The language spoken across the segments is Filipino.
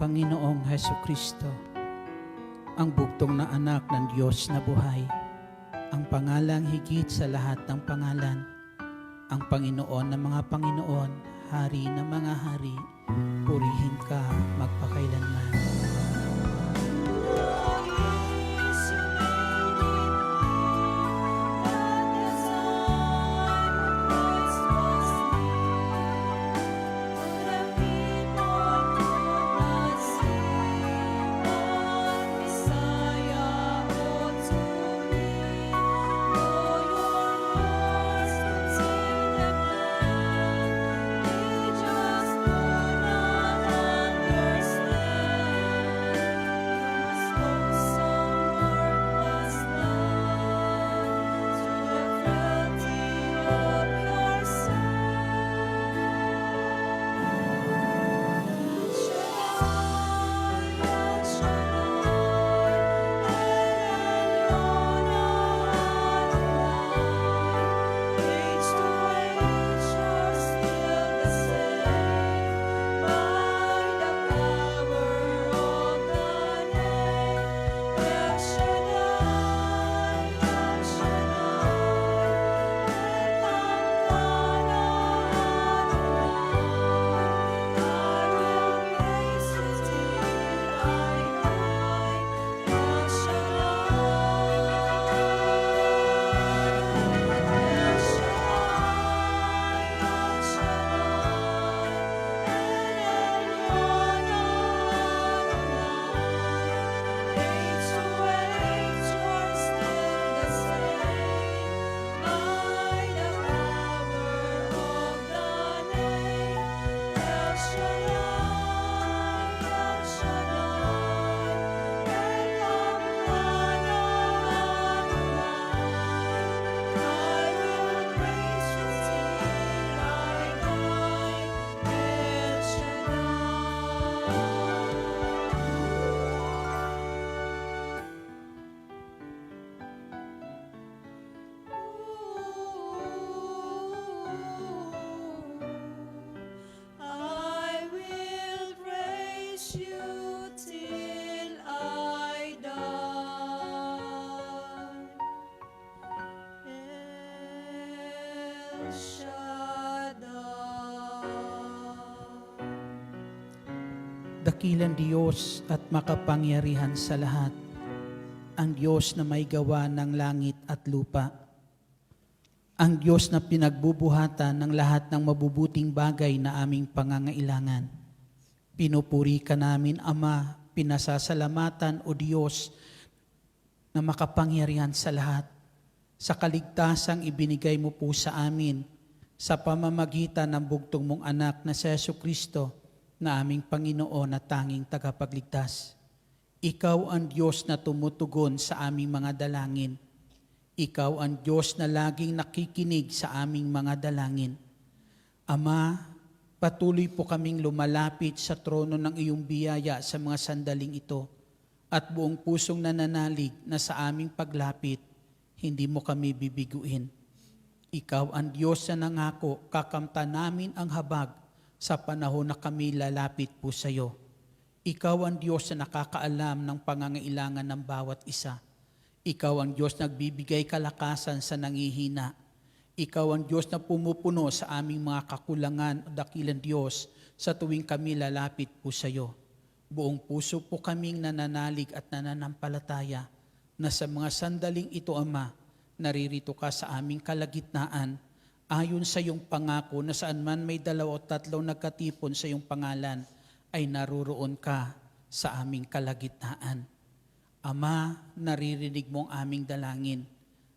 Panginoong Hesukristo, ang bugtong na anak ng Diyos na buhay, ang pangalang higit sa lahat ng pangalan, ang Panginoon ng mga Panginoon, Hari ng mga hari, purihin ka magpakailanman. Dakilang Diyos at makapangyarihan sa lahat, ang Diyos na may gawa ng langit at lupa, ang Diyos na pinagbubuhatan ng lahat ng mabubuting bagay na aming pangangailangan. Pinupuri ka namin, Ama, pinasasalamatan o Diyos na makapangyarihan sa lahat, sa kaligtasang ibinigay mo po sa amin sa pamamagitan ng bugtong mong anak na si Jesucristo, na aming Panginoon na tanging tagapagligtas. Ikaw ang Diyos na tumutugon sa aming mga dalangin. Ikaw ang Diyos na laging nakikinig sa aming mga dalangin. Ama, patuloy po kaming lumalapit sa trono ng iyong biyaya sa mga sandaling ito at buong pusong nananalig na sa aming paglapit, hindi mo kami bibiguin. Ikaw ang Diyos na nangako, kakamtan namin ang habag sa panahon na kami lalapit po sa iyo. Ikaw ang Diyos na nakakaalam ng pangangailangan ng bawat isa. Ikaw ang Diyos na nagbibigay kalakasan sa nangihina. Ikaw ang Diyos na pumupuno sa aming mga kakulangan, dakilang Diyos, sa tuwing kami lalapit po sa iyo. Buong puso po kaming nananalig at nananampalataya na sa mga sandaling ito, Ama, naririto ka sa aming kalagitnaan, ayon sa iyong pangako na saan man may 2 o 3 nagkatipon sa iyong pangalan, ay naruroon ka sa aming kalagitnaan. Ama, naririnig mo ang aming dalangin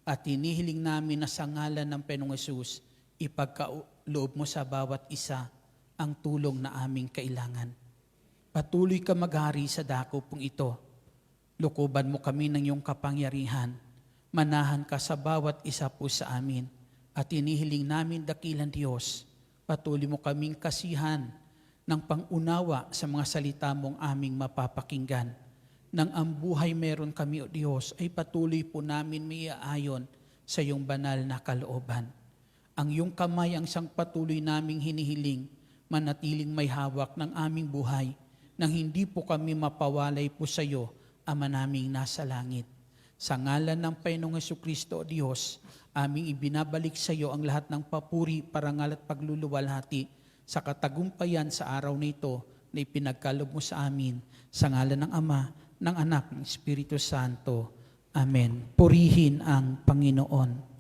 at hinihiling namin na sa ngalan ng Panginoong Hesus, ipagkaloob mo sa bawat isa ang tulong na aming kailangan. Patuloy ka maghari sa dako pong ito. Lukuban mo kami ng iyong kapangyarihan. Manahan ka sa bawat isa po sa amin. At inihiling namin, dakilang Diyos, patuloy mo kaming kasihan ng pangunawa sa mga salita mong aming mapapakinggan. Nang ang buhay meron kami, O Diyos, ay patuloy po namin may aayon sa iyong banal na kalooban. Ang iyong kamay ang siyang patuloy naming hinihiling, manatiling may hawak ng aming buhay, nang hindi po kami mapawalay po sa iyo, Ama naming nasa langit. Sa ngalan ng Panginoong Hesukristo, Diyos, aming ibinabalik sa iyo ang lahat ng papuri, parangal at pagluluwalhati sa katagumpayan sa araw na ito na ipinagkaloob mo sa amin. Sa ngalan ng Ama, ng Anak, ng Espiritu Santo. Amen. Purihin ang Panginoon.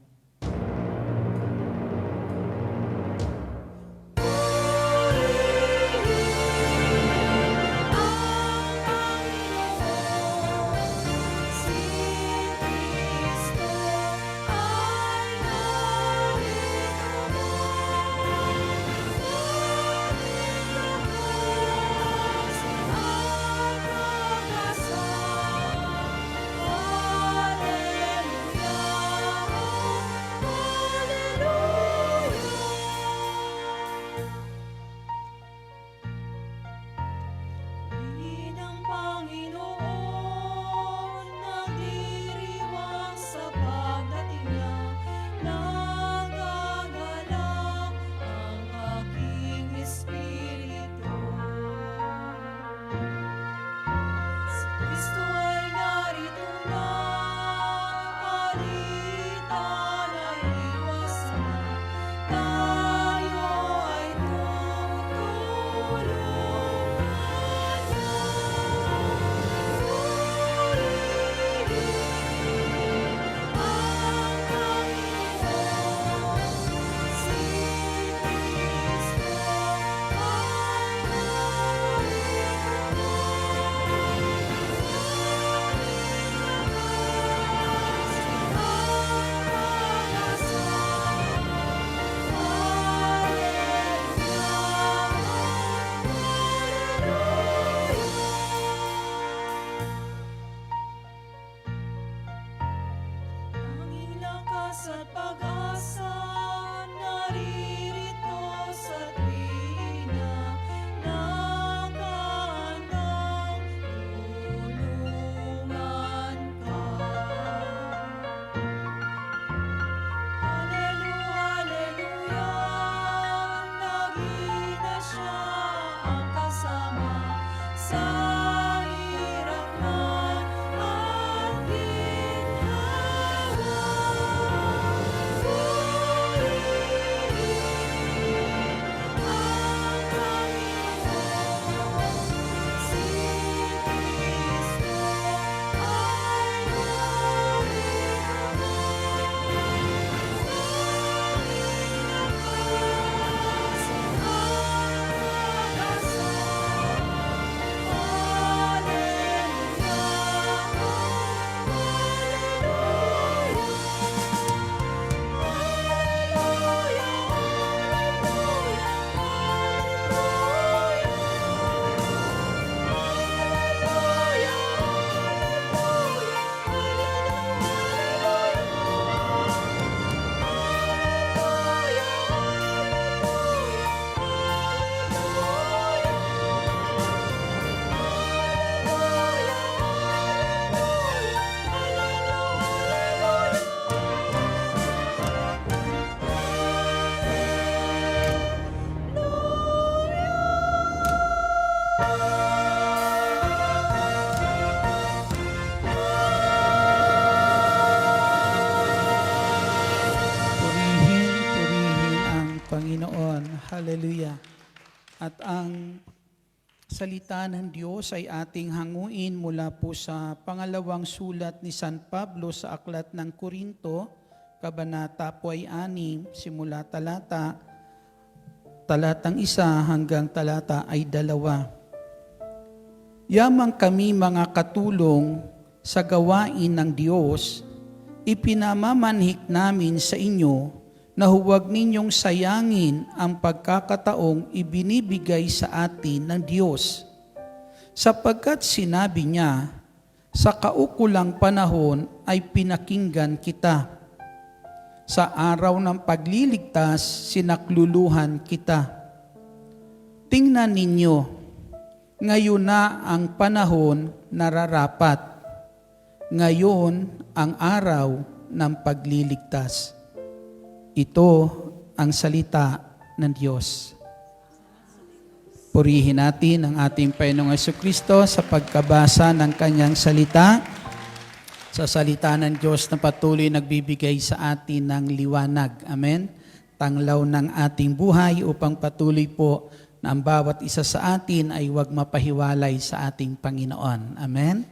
At pag-asa naririto sa tuwina, nakahandang tulungan ka. Hallelujah, hallelujah, lagi na siya ang kasama sa hirap man at ginhawa. Purihin ang Panginoon. Hallelujah. At ang salita ng Diyos ay ating hanguin mula po sa pangalawang sulat ni San Pablo sa Aklat ng Korinto, Kabanata po ay 6, simula talatang 1 hanggang talata ay 2. Yamang kami mga katulong sa gawain ng Diyos, ipinamamanhik namin sa inyo na huwag ninyong sayangin ang pagkakataong ibinibigay sa atin ng Diyos. Sapagkat sinabi niya, sa kaukulang panahon ay pinakinggan kita. Sa araw ng pagliligtas, sinakluluhan kita. Tingnan ninyo, ngayon na ang panahon nararapat. Ngayon ang araw ng pagliligtas. Ito ang salita ng Diyos. Purihin natin ang ating Panginoong Jesucristo sa pagkabasa ng Kanyang salita. Sa salita ng Diyos na patuloy nagbibigay sa atin ng liwanag. Amen. Tanglaw ng ating buhay upang patuloy po na ang bawat isa sa atin ay huwag mapahiwalay sa ating Panginoon. Amen.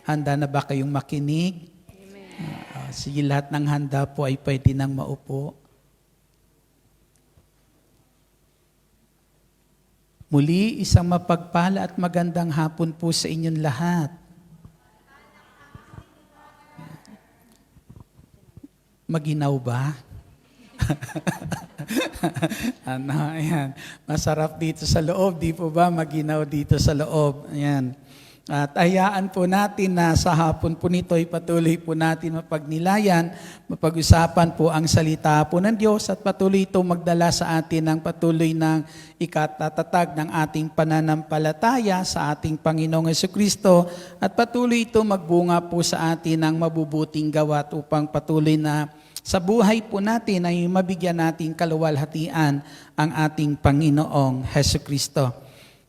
Handa na ba kayong makinig? Amen. Sige, lahat ng handa po ay pwede nang maupo. Muli, isang mapagpala at magandang hapon po sa inyong lahat. Maginaw ba? Ayan. Masarap dito sa loob, di po ba? Maginaw dito sa loob. Ayan. At hayaan po natin na sa hapon po nito ay patuloy po natin mapagnilayan, mapag-usapan po ang salita po ng Diyos at patuloy ito magdala sa atin ng patuloy ng ikatatag ng ating pananampalataya sa ating Panginoong Jesucristo at patuloy ito magbunga po sa atin ng mabubuting gawa upang patuloy na sa buhay po natin ay mabigyan natin kaluwalhatian ang ating Panginoong Jesucristo.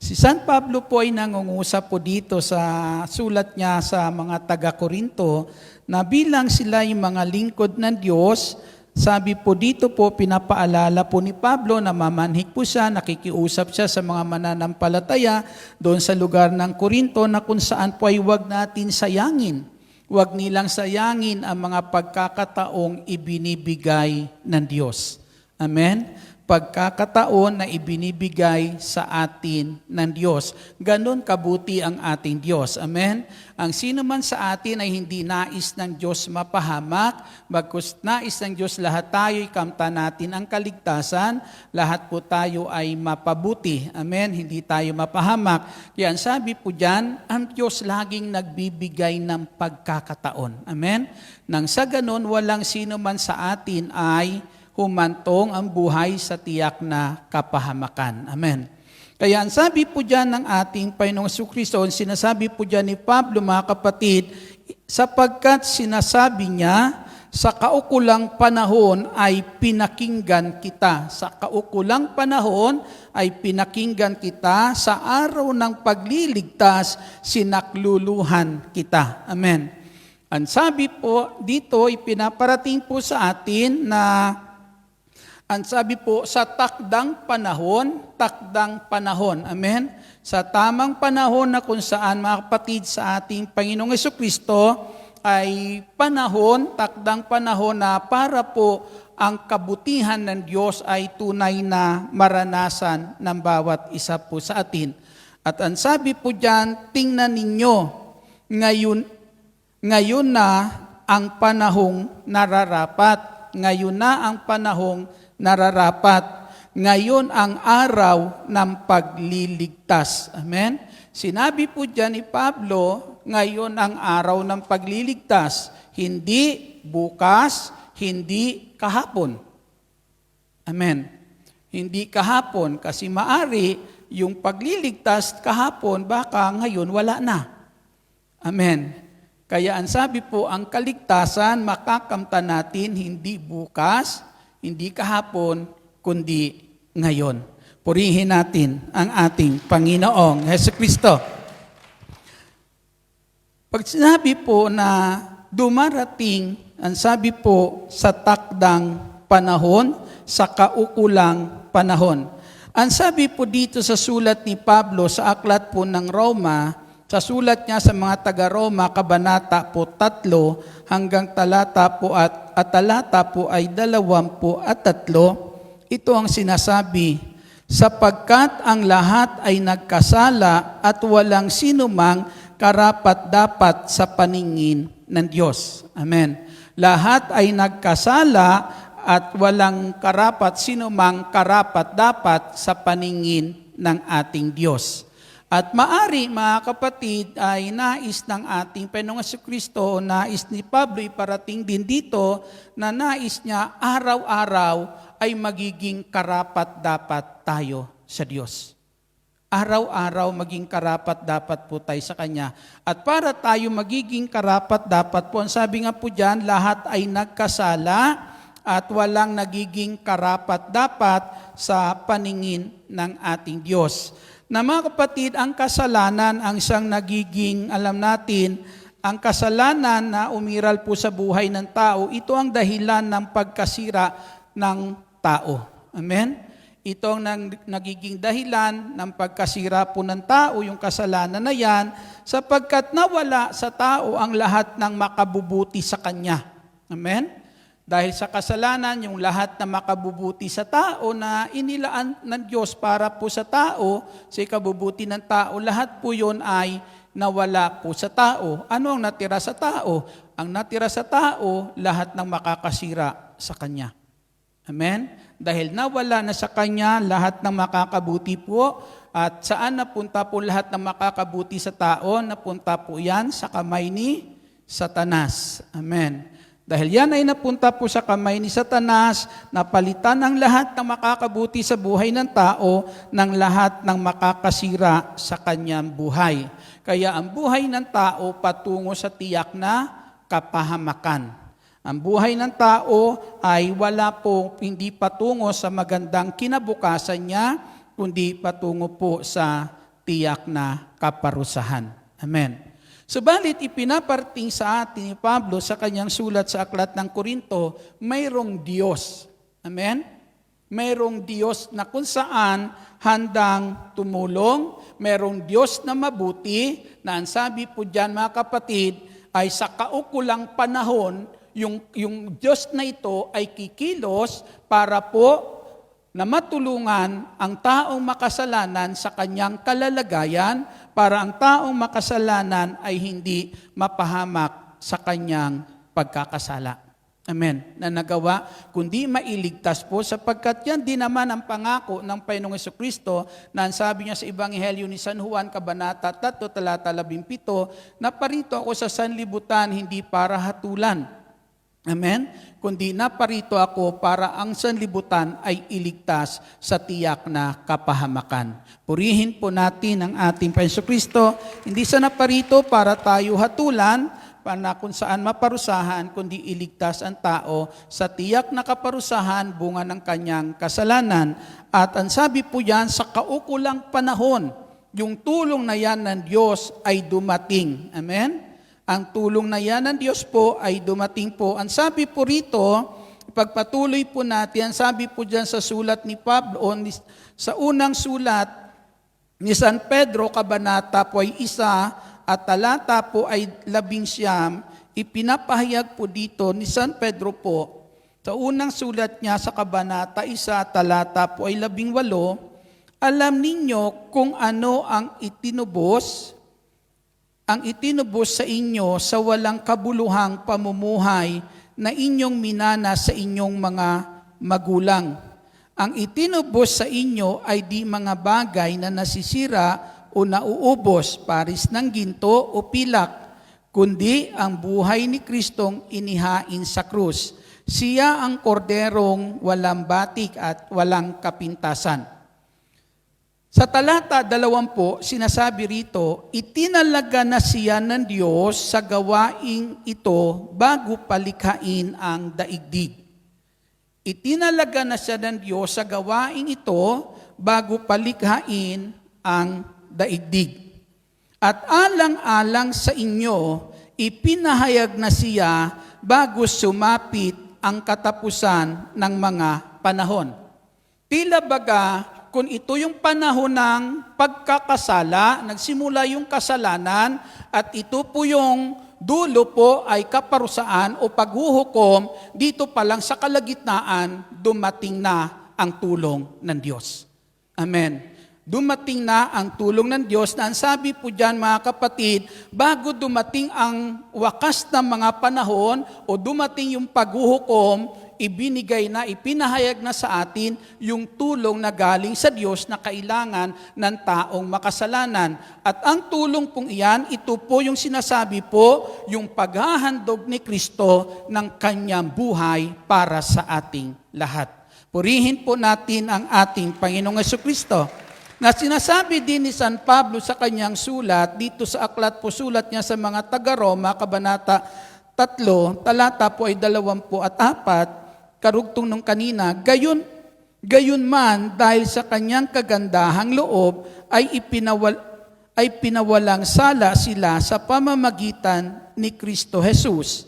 Si San Pablo po ay nangungusap po dito sa sulat niya sa mga taga-Korinto na bilang sila yung mga lingkod ng Diyos, sabi po dito po, pinapaalala po ni Pablo na mamanhik po siya, nakikiusap siya sa mga mananampalataya doon sa lugar ng Korinto na kung saan po ay huwag natin sayangin. Huwag nilang sayangin ang mga pagkakataong ibinibigay ng Diyos. Amen? Pagkakataon na ibinibigay sa atin ng Diyos. Ganon kabuti ang ating Diyos. Amen? Ang sino man sa atin ay hindi nais ng Diyos mapahamak, bagkus nais ng Diyos lahat tayo'y kamtan natin ang kaligtasan, lahat po tayo ay mapabuti. Amen? Hindi tayo mapahamak. Kaya sabi po dyan, ang Diyos laging nagbibigay ng pagkakataon. Amen? Nang sa ganon, walang sino man sa atin ay humantong ang buhay sa tiyak na kapahamakan. Amen. Kaya ang sabi po dyan ng ating Panginoong Jesucristo, sinasabi po dyan ni Pablo, mga kapatid, sapagkat sinasabi niya, sa kaukulang panahon ay pinakinggan kita. Sa kaukulang panahon ay pinakinggan kita. Sa araw ng pagliligtas, sinakluluhan kita. Amen. Ang sabi po dito, ipinaparating po sa atin na ang sabi po, sa takdang panahon, amen? Sa tamang panahon na kung saan, mga kapatid, sa ating Panginoong Jesucristo ay takdang panahon na para po ang kabutihan ng Diyos ay tunay na maranasan ng bawat isa po sa atin. At ang sabi po dyan, tingnan ninyo, ngayon na ang panahong nararapat. Ngayon na ang panahong nararapat. Ngayon ang araw ng pagliligtas. Amen? Sinabi po dyan ni Pablo, ngayon ang araw ng pagliligtas. Hindi bukas, hindi kahapon. Amen? Hindi kahapon kasi maari yung pagliligtas kahapon, baka ngayon wala na. Amen? Kaya ang sabi po, ang kaligtasan makakamtan natin hindi bukas, hindi kahapon, kundi ngayon. Purihin natin ang ating Panginoong Jesucristo. Pag sinabi po na dumarating, ang sabi po sa takdang panahon, sa kaukulang panahon. Ang sabi po dito sa sulat ni Pablo sa aklat po ng Roma, sa sulat niya sa mga taga-Roma, kabanata po 3 hanggang talata po at talata po ay 23, ito ang sinasabi, sapagkat ang lahat ay nagkasala at walang sinumang karapat-dapat sa paningin ng Diyos. Amen. Lahat ay nagkasala at walang sinumang karapat-dapat sa paningin ng ating Diyos. At maari, mga kapatid, ay nais ng ating Panginoong Jesucristo, nais ni Pablo iparating din dito na nais niya araw-araw ay magiging karapat-dapat tayo sa Diyos. Araw-araw maging karapat-dapat po tayo sa Kanya. At para tayo magiging karapat-dapat po, ang sabi nga po dyan, lahat ay nagkasala at walang nagiging karapat-dapat sa paningin ng ating Diyos. Na mga kapatid, ang kasalanan ang siyang nagiging, alam natin, ang kasalanan na umiral po sa buhay ng tao, ito ang dahilan ng pagkasira ng tao. Amen? Ito ang nagiging dahilan ng pagkasira po ng tao, yung kasalanan na yan, sapagkat nawala sa tao ang lahat ng makabubuti sa kanya. Amen? Dahil sa kasalanan, yung lahat na makabubuti sa tao na inilaan ng Diyos para po sa tao, sa ikabubuti ng tao, lahat po yun ay nawala po sa tao. Ano ang natira sa tao? Ang natira sa tao, lahat ng makakasira sa kanya. Amen? Dahil nawala na sa kanya lahat ng makakabuti po, at saan napunta po lahat ng makakabuti sa tao? Napunta po yan sa kamay ni Satanas. Amen. Dahil yan ay napunta po sa kamay ni Satanas, napalitan ang lahat ng makakabuti sa buhay ng tao ng lahat ng makakasira sa kanyang buhay. Kaya ang buhay ng tao patungo sa tiyak na kapahamakan. Ang buhay ng tao ay hindi patungo sa magandang kinabukasan niya, kundi patungo po sa tiyak na kaparusahan. Amen. Subalit ipinaparting sa atin ni Pablo sa kanyang sulat sa Aklat ng Korinto, mayroong Diyos. Amen? Mayroong Diyos na kung saan handang tumulong, mayroong Diyos na mabuti, na ang sabi po dyan mga kapatid, ay sa kaukulang panahon, yung Diyos na ito ay kikilos para po na matulungan ang taong makasalanan sa kanyang kalalagayan para ang taong makasalanan ay hindi mapahamak sa kanyang pagkakasala. Amen. Na nagawa, kundi mailigtas po sapagkat yan din naman ang pangako ng Panginoong Jesucristo na ang sabi niya sa Ebanghelyo ni San Juan, Kabanata 3, talata 17, na parito ako sa sanlibutan hindi para hatulan. Amen? Kundi naparito ako para ang sanlibutan ay iligtas sa tiyak na kapahamakan. Purihin po natin ang ating Panginoong Jesucristo, hindi siya naparito para tayo hatulan, para kung saan maparusahan, kundi iligtas ang tao sa tiyak na kaparusahan bunga ng kanyang kasalanan. At ang sabi po yan, sa kaukulang panahon, yung tulong na yan ng Diyos ay dumating. Amen? Ang tulong na yan ng Diyos po ay dumating po. Ang sabi po rito, pagpatuloy po natin, ang sabi po dyan sa sulat ni Pablo, sa unang sulat ni San Pedro, Kabanata po ay 1 at talata po ay 19, ipinapahayag po dito ni San Pedro po, sa unang sulat niya sa Kabanata 1, talata po ay 18, alam ninyo kung ano ang itinubos sa inyo sa walang kabuluhang pamumuhay na inyong minana sa inyong mga magulang. Ang itinubos sa inyo ay di mga bagay na nasisira o nauubos, paris ng ginto o pilak, kundi ang buhay ni Kristong inihain sa krus. Siya ang korderong walang batik at walang kapintasan. Sa talata 20, sinasabi rito, itinalaga na siya ng Diyos sa gawaing ito bago palikhain ang daigdig. Itinalaga na siya ng Diyos sa gawaing ito bago palikhain ang daigdig. At alang-alang sa inyo, ipinahayag na siya bago sumapit ang katapusan ng mga panahon. Tila baga, kung ito yung panahon ng pagkakasala, nagsimula yung kasalanan, at ito po yung dulo po ay kaparusaan o paghuhukom, dito pa lang sa kalagitnaan, dumating na ang tulong ng Diyos. Amen. Dumating na ang tulong ng Diyos na ang sabi po dyan mga kapatid, bago dumating ang wakas ng mga panahon o dumating yung paghuhukom, ibinigay na, ipinahayag na sa atin yung tulong na galing sa Diyos na kailangan ng taong makasalanan. At ang tulong pong iyan, ito po yung sinasabi po, yung paghahandog ni Kristo ng kanyang buhay para sa ating lahat. Purihin po natin ang ating Panginoong Jesucristo. Na sinasabi din ni San Pablo sa kanyang sulat, dito sa aklat po sulat niya sa mga taga-Roma, Kabanata 3, talata po ay 24, karugtong nung kanina, gayon Gayunman, dahil sa kanyang kagandahang loob, ay pinawalang sala sila sa pamamagitan ni Kristo Jesus,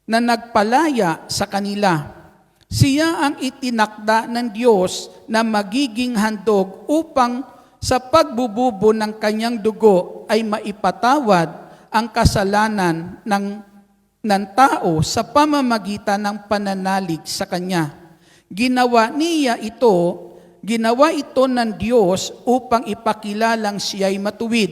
na nagpalaya sa kanila. Siya ang itinakda ng Diyos na magiging handog upang sa pagbububo ng kanyang dugo ay maipatawad ang kasalanan ng tao sa pamamagitan ng pananalig sa kanya. Ginawa ito ng Diyos upang ipakilalang siya'y matuwid,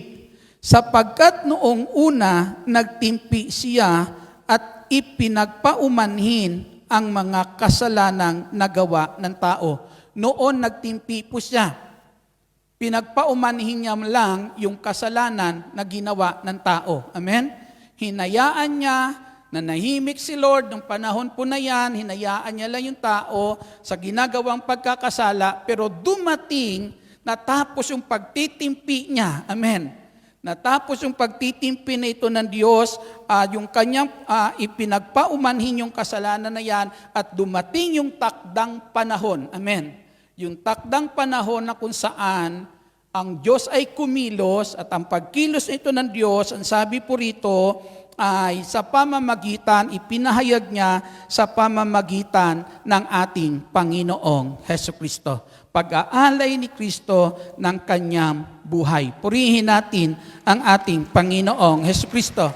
sapagkat noong una nagtimpi siya at ipinagpaumanhin ang mga kasalanang nagawa ng tao. Noon nagtimpi po siya. Pinagpaumanhin niya lang yung kasalanan na ginawa ng tao. Amen? Hinayaan niya, nanahimik si Lord nung panahon po na yan, hinayaan niya lang yung tao sa ginagawang pagkakasala, pero dumating, natapos yung pagtitimpi niya. Amen. Natapos yung pagtitimpi na ito ng Diyos, yung kanyang ipinagpaumanhin yung kasalanan na yan, at dumating yung takdang panahon. Amen. Yung takdang panahon na kung saan ang Diyos ay kumilos, at ang pagkilos ito ng Diyos, ang sabi po rito, ay sa pamamagitan, ipinahayag niya sa pamamagitan ng ating Panginoong Hesukristo. Pag-aalay ni Kristo ng kanyang buhay. Purihin natin ang ating Panginoong Hesukristo.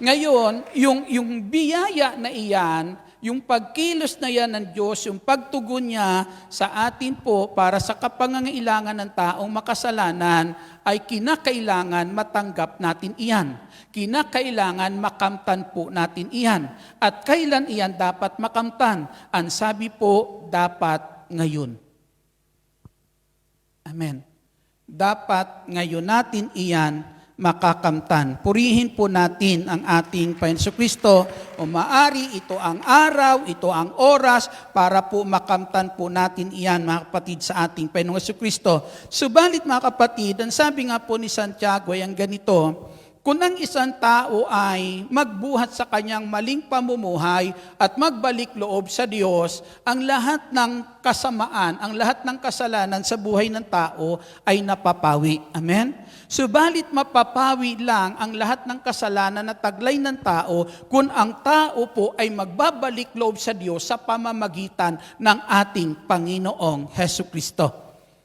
Ngayon, yung biyaya na iyan, yung pagkilos na yan ng Diyos, yung pagtugon niya sa atin po para sa kapangangailangan ng taong makasalanan, ay kinakailangan matanggap natin iyan. Kinakailangan makamtan po natin iyan. At kailan iyan dapat makamtan? Ang sabi po, dapat ngayon. Amen. Dapat ngayon natin iyan makakamtan. Purihin po natin ang ating Panginoon Kristo, o maari ito ang araw, ito ang oras para po makamtan po natin iyan, mga kapatid, sa ating Panginoon Kristo. Subalit mga kapatid, ang sabi nga po ni Santiago ay ang ganito: kung ang isang tao ay magbuhat sa kanyang maling pamumuhay at magbalik loob sa Diyos, ang lahat ng kasamaan, ang lahat ng kasalanan sa buhay ng tao ay napapawi. Amen? Subalit mapapawi lang ang lahat ng kasalanan na taglay ng tao kung ang tao po ay magbabalik loob sa Diyos sa pamamagitan ng ating Panginoong Hesukristo.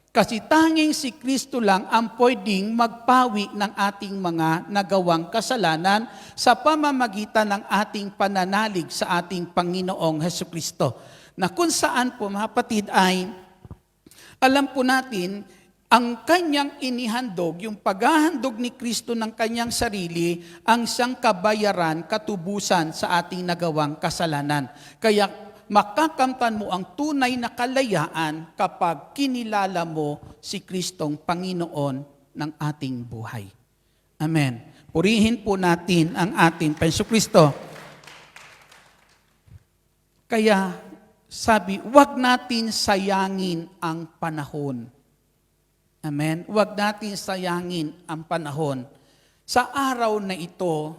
Kasi tanging si Kristo lang ang pwedeng magpawi ng ating mga nagawang kasalanan sa pamamagitan ng ating pananalig sa ating Panginoong Hesukristo. Na kung saan po, mga kapatid, ay alam po natin, ang kanyang inihandog, yung paghahandog ni Kristo ng kanyang sarili, ang siyang kabayaran, katubusan sa ating nagawang kasalanan. Kaya makakamtan mo ang tunay na kalayaan kapag kinilala mo si Kristong Panginoon ng ating buhay. Amen. Purihin po natin ang ating Panginoong Kristo. Kaya sabi, huwag natin sayangin ang panahon. Amen. Huwag natin sayangin ang panahon. Sa araw na ito,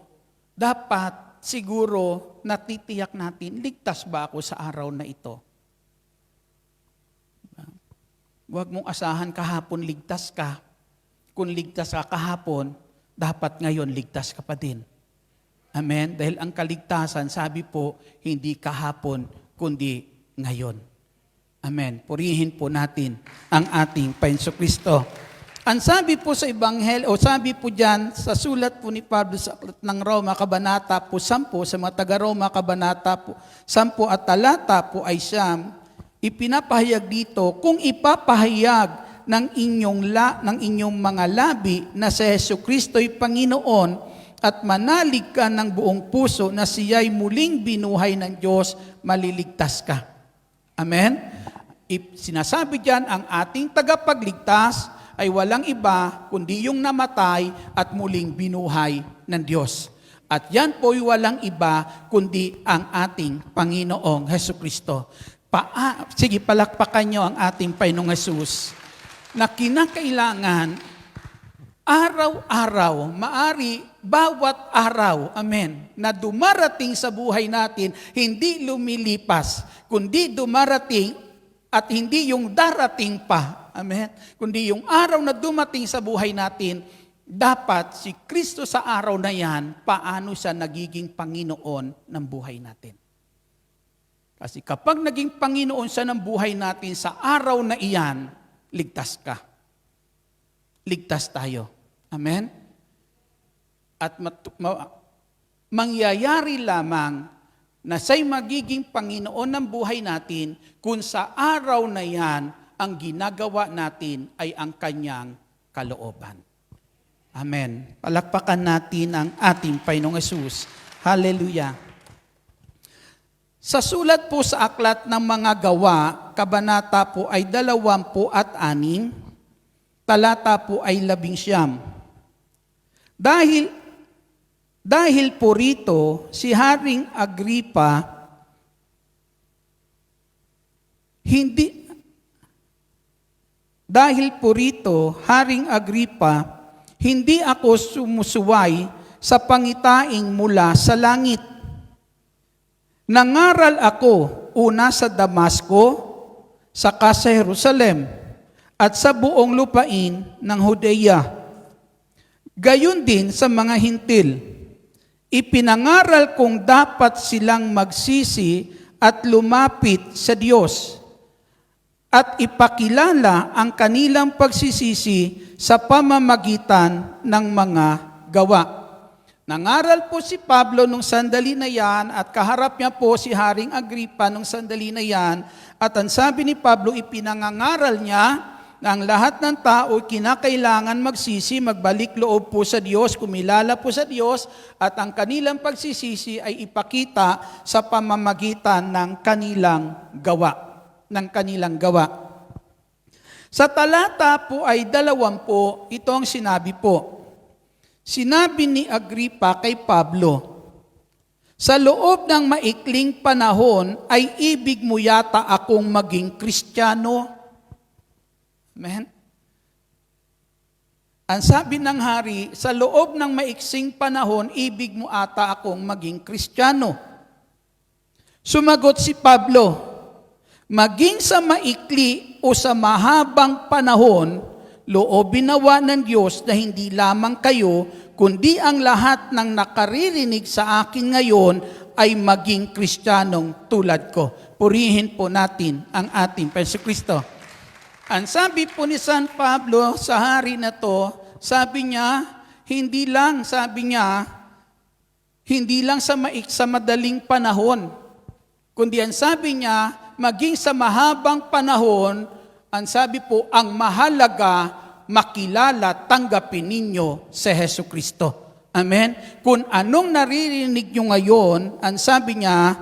dapat siguro natitiyak natin, ligtas ba ako sa araw na ito? Huwag mong asahan kahapon ligtas ka. Kung ligtas ka kahapon, dapat ngayon ligtas ka pa din. Amen? Dahil ang kaligtasan, sabi po, hindi kahapon, kundi ngayon. Amen. Purihin po natin ang ating Panginoon Kristo. Ang sabi po sa Ebanghelyo, o sabi po dyan sa sulat po ni Pablo sa ng Roma, Kabanata po 10, sa mga taga-Roma, Kabanata po 10 at talata po ay siyam, ipinapahayag dito, kung ipapahayag ng inyong mga labi na si Jesucristo'y Panginoon at manalig ka ng buong puso na siya'y muling binuhay ng Diyos, maliligtas ka. Amen? Sinasabi dyan, ang ating tagapagligtas ay walang iba kundi yung namatay at muling binuhay ng Diyos. At yan po'y walang iba kundi ang ating Panginoong Hesukristo. Sige, palakpakan nyo ang ating Panginoong Jesus na kinakailangan araw-araw, maari bawat araw, amen, na dumarating sa buhay natin, hindi lumilipas, kundi dumarating At hindi yung darating pa. Amen? Kundi yung araw na dumating sa buhay natin, dapat si Kristo sa araw na yan, paano siya nagiging Panginoon ng buhay natin. Kasi kapag naging Panginoon siya ng buhay natin sa araw na iyan, ligtas ka. Ligtas tayo. Amen? At mangyayari lamang na siya'y magiging Panginoon ng buhay natin kung sa araw na yan, ang ginagawa natin ay ang kanyang kalooban. Amen. Palakpakan natin ang ating Panginoong Hesus. Hallelujah. Sa sulat po sa Aklat ng Mga Gawa, kabanata po ay 26, talata po ay 11. Dahil po rito, si Haring Agripa, hindi ako sumusuway sa pangitaing mula sa langit. Nangaral ako una sa Damasco, saka sa Jerusalem, at sa buong lupain ng Judea. Gayon din sa mga hintil. Ipinangaral kong dapat silang magsisi at lumapit sa Diyos at ipakilala ang kanilang pagsisisi sa pamamagitan ng mga gawa. Nangaral po si Pablo nung sandali na yan at kaharap niya po si Haring Agripa nung sandali na yan at ang sabi ni Pablo, ipinangangaral niya na ang lahat ng tao kinakailangan magsisi, magbalik loob po sa Diyos, kumilala po sa Diyos, at ang kanilang pagsisisi ay ipakita sa pamamagitan ng kanilang gawa. Sa talata po ay 20, ito ang sinabi po. Sinabi ni Agripa kay Pablo, sa loob ng maikling panahon ay ibig mo yata akong maging Kristiyano. Amen? Ang sabi ng hari, sa loob ng maiksing panahon, ibig mo ata akong maging Kristiyano. Sumagot si Pablo, maging sa maikli o sa mahabang panahon, loobin nawa ng Diyos na hindi lamang kayo, kundi ang lahat ng nakaririnig sa akin ngayon ay maging Kristiyanong tulad ko. Purihin po natin ang ating Panginoong Kristo. Ang sabi po ni San Pablo sa hari na to, sabi niya, hindi lang sa madaling panahon, kundi ang sabi niya, maging sa mahabang panahon, ang sabi po, ang mahalaga, makilala, tanggapin ninyo si Hesus Kristo. Amen? Kung anong naririnig nyo ngayon, ang sabi niya,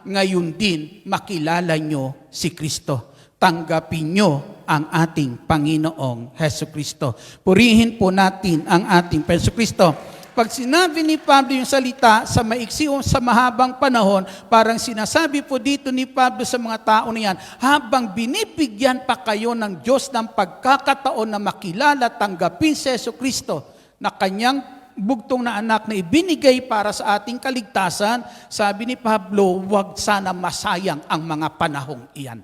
ngayon din, makilala nyo si Kristo. Tanggapin nyo ang ating Panginoong Hesus Kristo. Purihin po natin ang ating Hesus Kristo. Pag sinabi ni Pablo yung salita sa maiksi o sa mahabang panahon, parang sinasabi po dito ni Pablo sa mga tao na yan, habang binibigyan pa kayo ng Diyos ng pagkakataon na makilala, tanggapin si Hesus Kristo na kanyang bugtong na anak na ibinigay para sa ating kaligtasan, sabi ni Pablo, huwag sana masayang ang mga panahong iyan.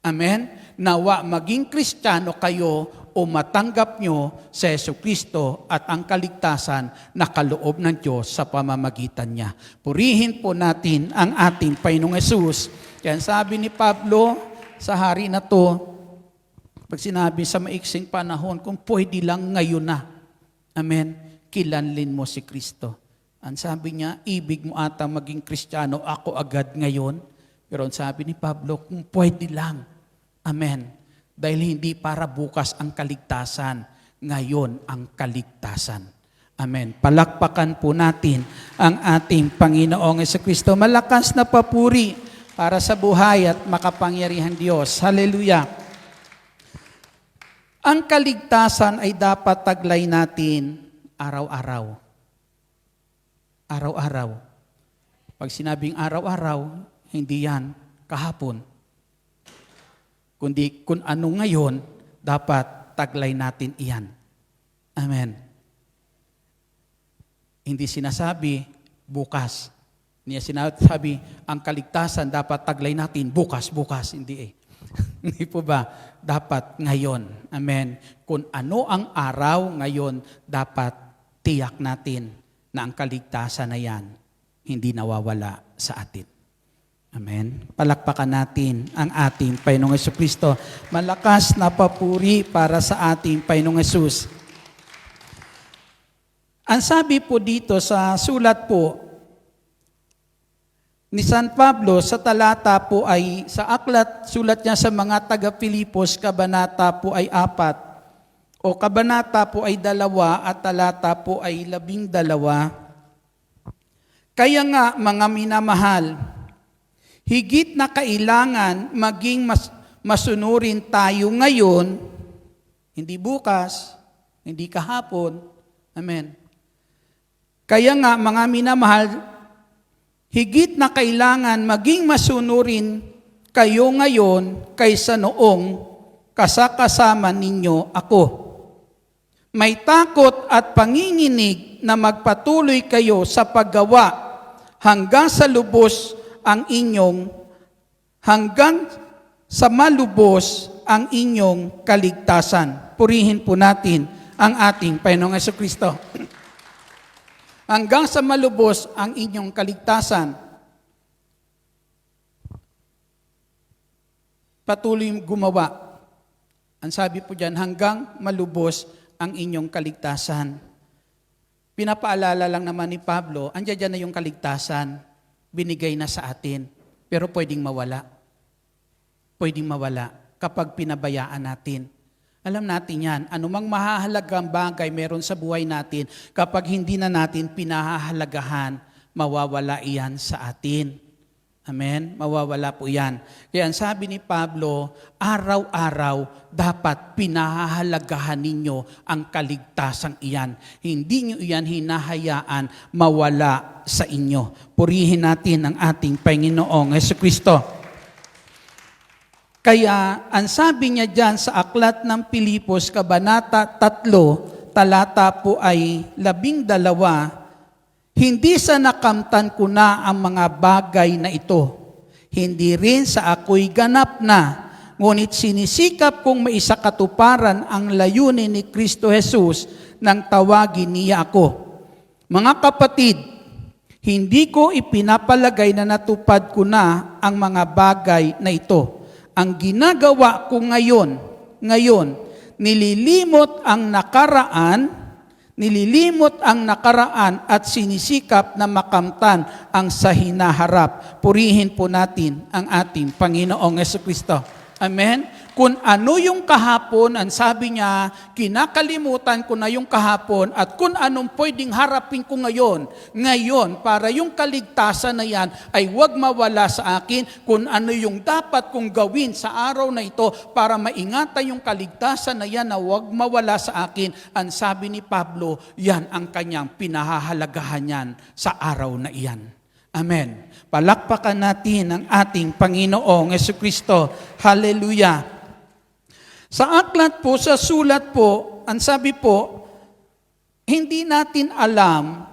Amen? Nawa maging Kristiyano kayo o matanggap nyo si Hesus Kristo at ang kaligtasan na kaloob ng Diyos sa pamamagitan niya. Purihin po natin ang ating Panginoong Hesus. Kaya sabi ni Pablo sa hari na to, pag sinabi sa maiksing panahon, kung pwede lang ngayon na. Amen? Kilanlin mo si Kristo. Ang sabi niya, ibig mo ata maging Kristiyano, ako agad ngayon. Pero ang sabi ni Pablo, kung pwede lang. Amen. Dahil hindi para bukas ang kaligtasan, ngayon ang kaligtasan. Amen. Palakpakan po natin ang ating Panginoong Jesucristo. Malakas na papuri para sa buhay at makapangyarihan Diyos. Hallelujah. Ang kaligtasan ay dapat taglay natin araw-araw. Araw-araw. Pag sinabing araw-araw, hindi yan kahapon. Kundi kung ano ngayon, dapat taglay natin iyan. Amen. Hindi sinasabi bukas. Niya sinasabi, ang kaligtasan dapat taglay natin bukas. Hindi eh. Hindi po ba? Dapat ngayon. Amen. Kung ano ang araw ngayon, dapat tiyak natin na ang kaligtasan na yan hindi nawawala sa atin. Amen. Palakpakan natin ang ating Panginoong Jesucristo. Malakas na papuri para sa ating Panginoong Hesus. Ang sabi po dito sa sulat po ni San Pablo sa talata po ay, sa aklat, sulat niya sa mga taga-Pilipos, kabanata po ay 4, o kabanata po ay 2 at talata po ay 12. Kaya nga, mga minamahal, higit na kailangan maging masunurin tayo ngayon, hindi bukas, hindi kahapon. Amen. Kaya nga, mga minamahal, higit na kailangan maging masunurin kayo ngayon kaysa noong kasakasama ninyo ako. May takot at panginginig na magpatuloy kayo sa paggawa hanggang sa malubos ang inyong kaligtasan. Purihin po natin ang ating Panginoong Jesucristo. Hanggang sa malubos ang inyong kaligtasan. Patuloy gumawa. Ang sabi po dyan, hanggang malubos ang inyong kaligtasan. Pinapaalala lang naman ni Pablo, andyan dyan na yung kaligtasan, binigay na sa atin, pero pwedeng mawala. Pwedeng mawala kapag pinabayaan natin. Alam natin yan, anumang mahahalagang bagay meron sa buhay natin, kapag hindi na natin pinahahalagahan, mawawala iyan sa atin. Amen? Mawawala po yan. Kaya ang sabi ni Pablo, araw-araw dapat pinahahalagahan ninyo ang kaligtasang iyan. Hindi nyo iyan hinahayaan mawala sa inyo. Purihin natin ang ating Panginoong Jesucristo. Kaya, ang sabi niya dyan sa aklat ng Pilipos, kabanata 3, talata po ay 12, hindi sa nakamtan ko na ang mga bagay na ito. Hindi rin sa ako'y ganap na, ngunit sinisikap kong maisakatuparan ang layunin ni Kristo Jesus nang tawagin niya ako. Mga kapatid, hindi ko ipinapalagay na natupad ko na ang mga bagay na ito. Ang ginagawa ko ngayon, nililimot ang nakaraan at sinisikap na makamtan ang sa hinaharap. Purihin po natin ang ating Panginoong Jesucristo. Amen? Kung ano yung kahapon, ang sabi niya, kinakalimutan ko na yung kahapon at kung anong pwedeng harapin ko ngayon, para yung kaligtasan na yan ay huwag mawala sa akin, kung ano yung dapat kong gawin sa araw na ito para maingatan yung kaligtasan na yan na huwag mawala sa akin, ang sabi ni Pablo, yan ang kanyang pinahahalagahan yan sa araw na iyan. Amen. Palakpakan natin ang ating Panginoong Jesucristo. Hallelujah. Sa aklat po, sa sulat po, ang sabi po, hindi natin alam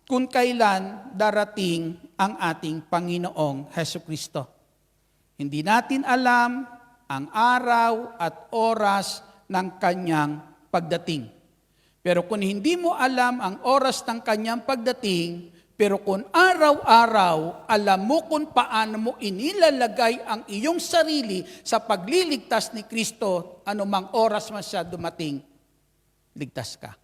kung kailan darating ang ating Panginoong Jesucristo. Hindi natin alam ang araw at oras ng kanyang pagdating. Pero kung hindi mo alam ang oras ng kanyang pagdating, pero kung araw-araw, alam mo kung paano mo inilalagay ang iyong sarili sa pagliligtas ni Kristo, anumang oras man siya dumating, ligtas ka.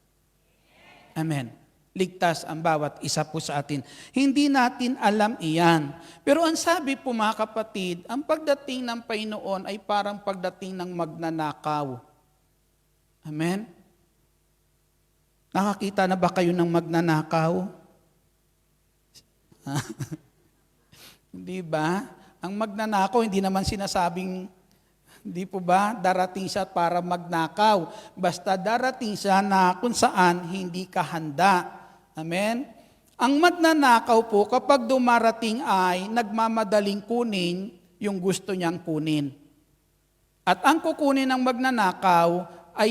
Amen. Ligtas ang bawat isa po sa atin. Hindi natin alam iyan. Pero ang sabi po mga kapatid, ang pagdating ng Panginoon ay parang pagdating ng magnanakaw. Amen? Nakakita na ba kayo ng magnanakaw? Hindi ba? Ang magnanakaw, hindi naman sinasabing, hindi po ba, darating siya para magnakaw. Basta darating siya na kung saan hindi ka handa. Amen? Ang magnanakaw po, kapag dumarating ay nagmamadaling kunin yung gusto niyang kunin. At ang kukunin ng magnanakaw ay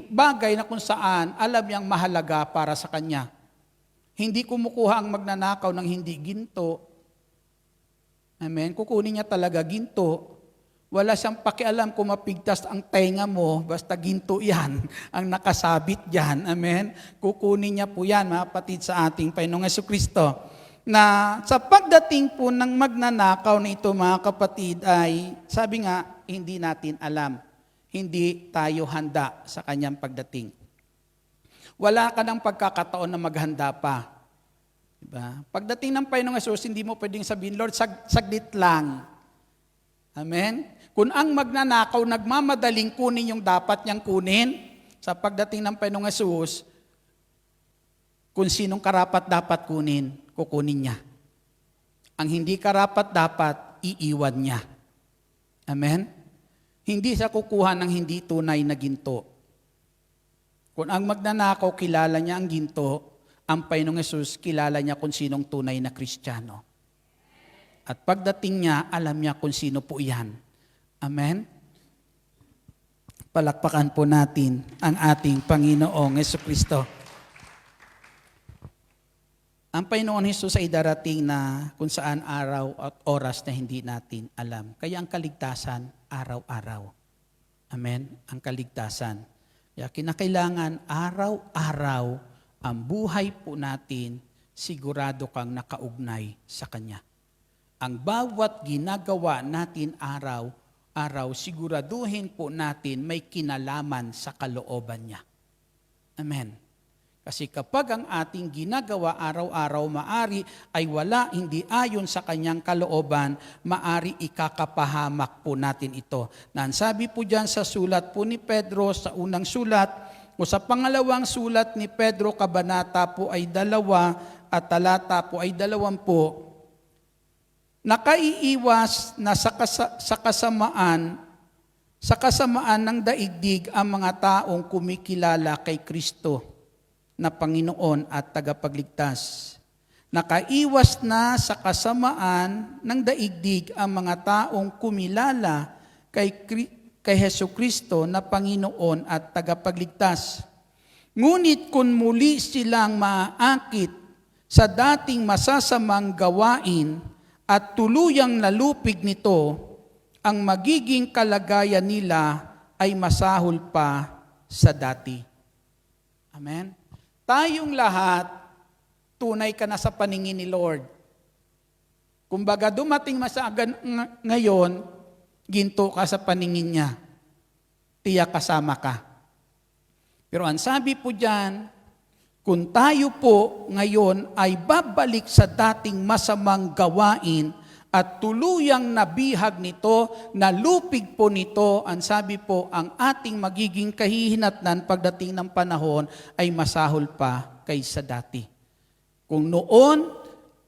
bagay na kung saan alam niyang mahalaga para sa kanya. Hindi kumukuha ang magnanakaw ng hindi ginto, Amen? Kukunin niya talaga ginto. Wala siyang pakialam kung mapigtas ang tenga mo, basta ginto yan ang nakasabit dyan. Amen? Kukunin niya po yan, mga kapatid, sa ating Panginoong Jesucristo. Na sa pagdating po ng magnanakaw na ito, mga kapatid, ay sabi nga, hindi natin alam. Hindi tayo handa sa kanyang pagdating. Wala ka ng pagkakataon na maghanda pa. Diba? Pagdating ng Panginoong Hesus, hindi mo pwedeng sabihin, Lord, saglit lang. Amen? Kung ang magnanakaw, nagmamadaling kunin yung dapat niyang kunin, sa pagdating ng Panginoong Hesus, kung sinong karapat dapat kunin, kukunin niya. Ang hindi karapat dapat, iiwan niya. Amen? Hindi siya kukuha ng hindi tunay na ginto. Kung ang magnanakaw, kilala niya ang ginto, ang Panginoong Hesus, kilala niya kung sinong tunay na Kristiyano. At pagdating niya, alam niya kung sino po iyan. Amen? Palakpakan po natin ang ating Panginoong Jesucristo. Ang Panginoon Hesus ay darating na kung saan araw at oras na hindi natin alam. Kaya ang kaligtasan, araw-araw. Amen? Ang kaligtasan. Kaya kinakailangan araw-araw ang buhay po natin, sigurado kang nakaugnay sa Kanya. Ang bawat ginagawa natin araw-araw, siguraduhin po natin may kinalaman sa kalooban niya. Amen. Kasi kapag ang ating ginagawa araw-araw maari ay hindi ayon sa kanyang kalooban, maari ikakapahamak po natin ito. Sabi po dyan sa sulat po ni Pedro, sa unang sulat, o sa pangalawang sulat ni Pedro, kabanata po ay 2 at talata po ay 20, nakaiiwas na sa kasamaan ng daigdig ang mga taong kumikilala kay Kristo na Panginoon at tagapagligtas. Nakaiwas na sa kasamaan ng daigdig ang mga taong kumilala kay Jesucristo na Panginoon at tagapagligtas. Ngunit kung muli silang maaakit sa dating masasamang gawain at tuluyang nalupig nito, ang magiging kalagayan nila ay masahol pa sa dati. Amen? Tayong lahat, tunay ka na sa paningin ni Lord. Kumbaga dumating masagan ngayon, ginto ka sa paningin niya. Tiyak kasama ka. Pero ang sabi po diyan, kung tayo po ngayon ay babalik sa dating masamang gawain at tuluyang nabihag nito, nalupig po nito, ang sabi po, ang ating magiging kahihinatnan pagdating ng panahon ay masahol pa kaysa dati. Kung noon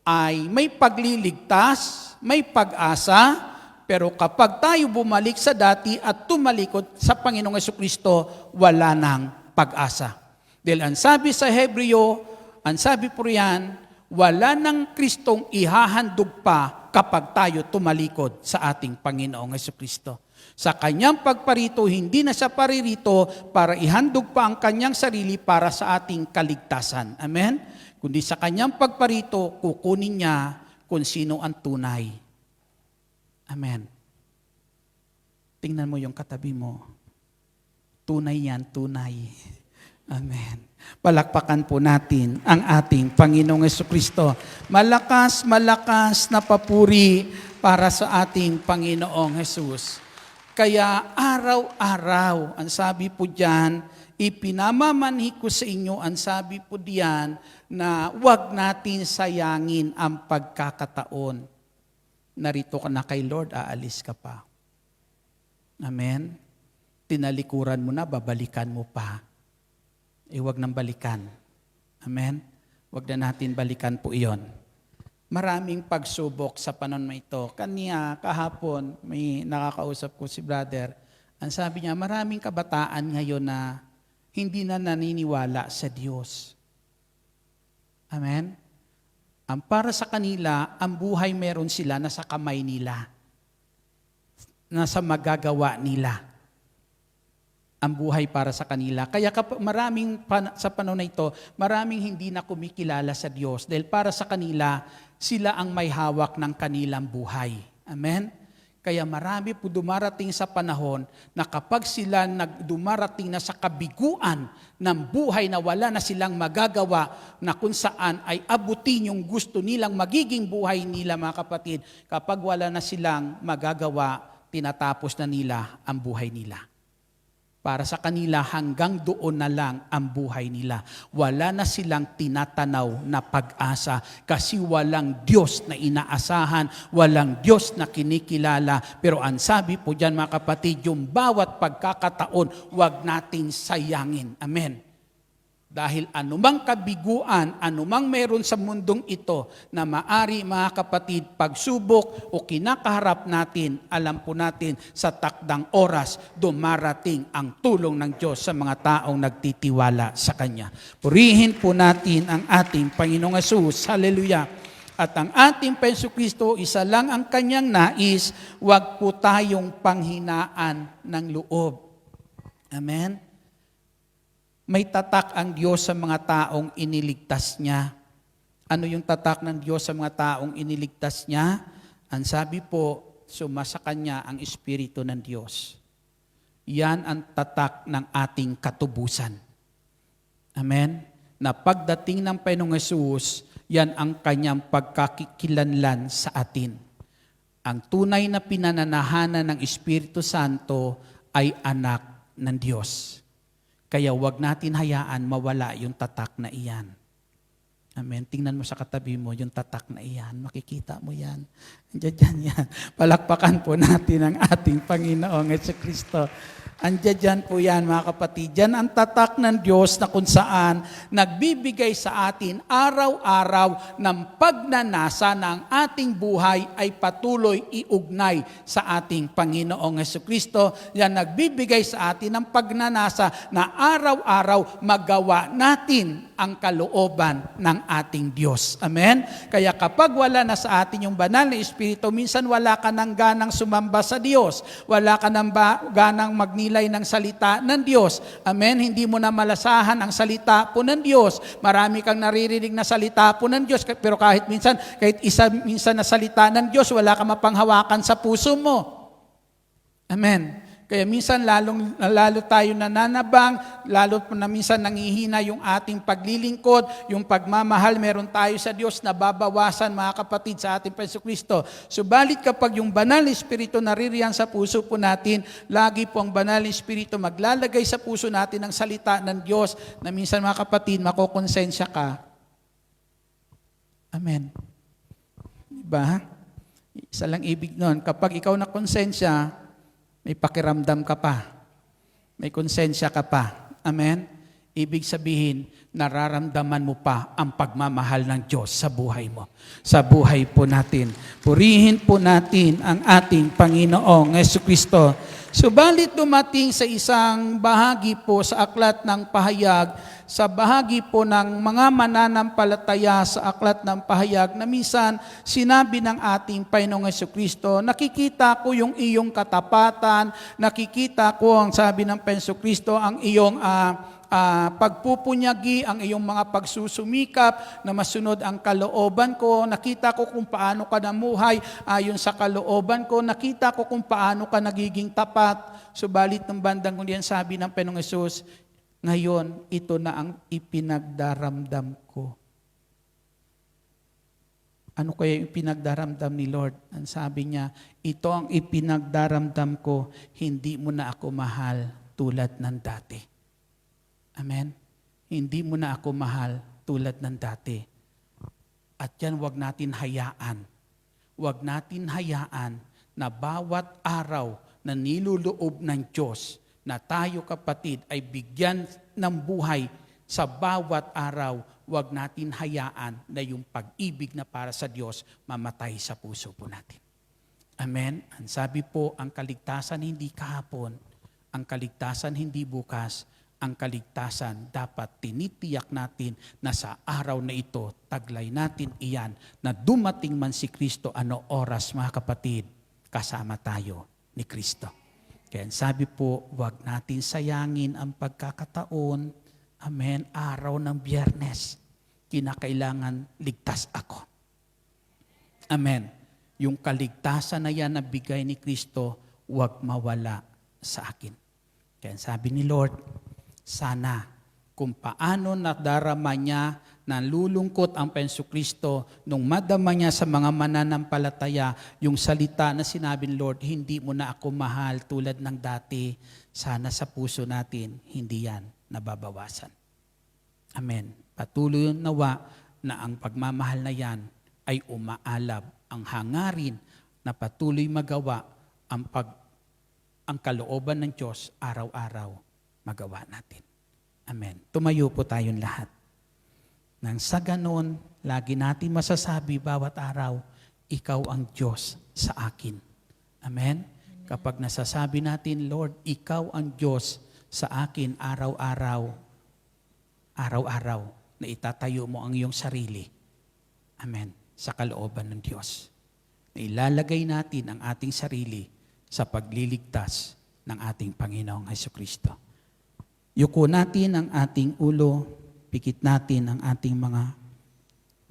ay may pagliligtas, may pag-asa, pero kapag tayo bumalik sa dati at tumalikod sa Panginoong Jesucristo, wala nang pag-asa. Dahil ang sabi sa Hebreo, ang sabi po riyan, wala nang Kristong ihahandog pa kapag tayo tumalikod sa ating Panginoong Jesucristo. Sa kanyang pagparito, hindi na siya paririto para ihandog pa ang kanyang sarili para sa ating kaligtasan. Amen? Kundi sa kanyang pagparito, kukunin niya kung sino ang tunay. Amen. Tingnan mo yung katabi mo. Tunay yan, tunay. Amen. Palakpakan po natin ang ating Panginoong Jesucristo. Malakas, malakas na papuri para sa ating Panginoong Jesus. Kaya araw-araw, ang sabi po diyan, ipinamamanhi ko sa inyo, ang sabi po diyan, na huwag natin sayangin ang pagkakataon. Narito ka na kay Lord, aalis ka pa. Amen? Tinalikuran mo na, babalikan mo pa. Huwag nang balikan. Amen? Huwag na natin balikan po iyon. Maraming pagsubok sa panahon na ito. Kahapon, may nakakausap ko si brother. Ang sabi niya, maraming kabataan ngayon na hindi na naniniwala sa Diyos. Amen? Ang para sa kanila, ang buhay meron sila nasa kamay nila. Nasa magagawa nila. Ang buhay para sa kanila. Kaya sa panahon na ito, maraming hindi na kumikilala sa Diyos. Dahil para sa kanila, sila ang may hawak ng kanilang buhay. Amen? Kaya marami po dumarating sa panahon na kapag sila dumarating na sa kabiguan ng buhay na wala na silang magagawa, na kung saan ay abutin yung gusto nilang magiging buhay nila, mga kapatid, kapag wala na silang magagawa, tinatapos na nila ang buhay nila. Para sa kanila, hanggang doon na lang ang buhay nila. Wala na silang tinatanaw na pag-asa kasi walang Diyos na inaasahan, walang Diyos na kinikilala. Pero ang sabi po dyan, mga kapatid, yung bawat pagkakataon, huwag natin sayangin. Amen. Dahil anumang kabiguan, anumang meron sa mundong ito na maari, mga kapatid, pagsubok o kinakaharap natin, alam po natin sa takdang oras, dumarating ang tulong ng Diyos sa mga taong nagtitiwala sa Kanya. Purihin po natin ang ating Panginoong Hesus. Hallelujah! At ang ating Panginoong Kristo, isa lang ang Kanyang nais, huwag po tayong panghinaan ng loob. Amen? May tatak ang Diyos sa mga taong iniligtas niya. Ano yung tatak ng Diyos sa mga taong iniligtas niya? Ang sabi po, sumasa Kanya ang Espiritu ng Diyos. Yan ang tatak ng ating katubusan. Amen? Na pagdating ng Panginoong Hesus, yan ang Kanyang pagkakikilanlan sa atin. Ang tunay na pinananahanan ng Espiritu Santo ay anak ng Diyos. Kaya huwag natin hayaan mawala yung tatak na iyan. Amen. Tingnan mo sa katabi mo yung tatak na iyan. Makikita mo yan. Andiyan yan. Palakpakan po natin ang ating Panginoong Jesucristo. Andiyan po yan, mga kapatid. Yan ang tatak ng Diyos na kung saan nagbibigay sa atin araw-araw ng pagnanasa na ang ating buhay ay patuloy iugnay sa ating Panginoong Jesucristo. Yan nagbibigay sa atin ng pagnanasa na araw-araw magawa natin ang kalooban ng ating Diyos. Amen? Kaya kapag wala na sa atin yung banal na Espiritu, minsan wala ka ng ganang sumamba sa Diyos. Wala ka ng ganang magnilay ng salita ng Diyos. Amen? Hindi mo na malasahan ang salita po ng Diyos. Marami kang naririnig na salita po ng Diyos, pero kahit minsan na salita ng Diyos, wala ka mapanghawakan sa puso mo. Amen? Kaya minsan lalo tayo nananabang, lalo na minsan nangihina yung ating paglilingkod, yung pagmamahal meron tayo sa Diyos na babawasan, mga kapatid, sa ating Panginoong Kristo. Subalit kapag yung banal na Espiritu naririyan sa puso po natin, lagi po ang banal na Espiritu maglalagay sa puso natin ang salita ng Diyos na minsan, mga kapatid, makokonsensya ka. Amen. Diba? Isa lang ibig nun. Kapag ikaw na konsensya, may pakiramdam ka pa. May konsensya ka pa. Amen? Ibig sabihin, nararamdaman mo pa ang pagmamahal ng Diyos sa buhay mo. Sa buhay po natin. Purihin po natin ang ating Panginoong Jesucristo. Subalit dumating sa isang bahagi po sa aklat ng pahayag, sa bahagi po ng mga mananampalataya sa aklat ng pahayag na minsan sinabi ng ating Panginoong Jesucristo, nakikita ko yung iyong katapatan, nakikita ko, ang sabi ng Panginoong Jesucristo, ang iyong pagpupunyagi, ang iyong mga pagsusumikap na masunod ang kalooban ko. Nakita ko kung paano ka namuhay ayon sa kalooban ko. Nakita ko kung paano ka nagiging tapat. Subalit ng bandang kundi sabi ng Panginoong Hesus, ngayon, ito na ang ipinagdaramdam ko. Ano kaya yung ipinagdaramdam ni Lord? Ang sabi niya, ito ang ipinagdaramdam ko, hindi mo na ako mahal tulad ng dati. Amen? Hindi mo na ako mahal tulad ng dati. At yan, huwag natin hayaan. Huwag natin hayaan na bawat araw na niluloob ng Diyos na tayo, kapatid, ay bigyan ng buhay sa bawat araw, huwag natin hayaan na yung pag-ibig na para sa Diyos mamatay sa puso po natin. Amen? Ang sabi po, ang kaligtasan hindi kahapon, ang kaligtasan hindi bukas, ang kaligtasan dapat tinitiyak natin na sa araw na ito, taglay natin iyan na dumating man si Kristo, ano oras, mga kapatid, kasama tayo ni Kristo. Kaya sabi po, huwag natin sayangin ang pagkakataon. Amen. Araw ng Biyernes, kinakailangan ligtas ako. Amen. Yung kaligtasan na yan na bigay ni Kristo, huwag mawala sa akin. Kaya sabi ni Lord, sana kung paano nadarama niya, nalulungkot ang Penso Kristo, nung madama niya sa mga mananampalataya, yung salita na sinabi ni Lord, hindi mo na ako mahal tulad ng dati, sana sa puso natin, hindi yan nababawasan. Amen. Patuloy nawa na ang pagmamahal na yan ay umaalab ang hangarin na patuloy magawa ang kalooban ng Diyos araw-araw magawa natin. Amen. Tumayo po tayong lahat. Nang sa ganon, lagi natin masasabi bawat araw, ikaw ang Diyos sa akin. Amen? Kapag nasasabi natin, Lord, ikaw ang Diyos sa akin araw-araw, na itatayo mo ang iyong sarili. Amen. Sa kalooban ng Diyos. Na ilalagay natin ang ating sarili sa pagliligtas ng ating Panginoong Hesukristo. Yuko natin ang ating ulo, pikit natin ang ating mga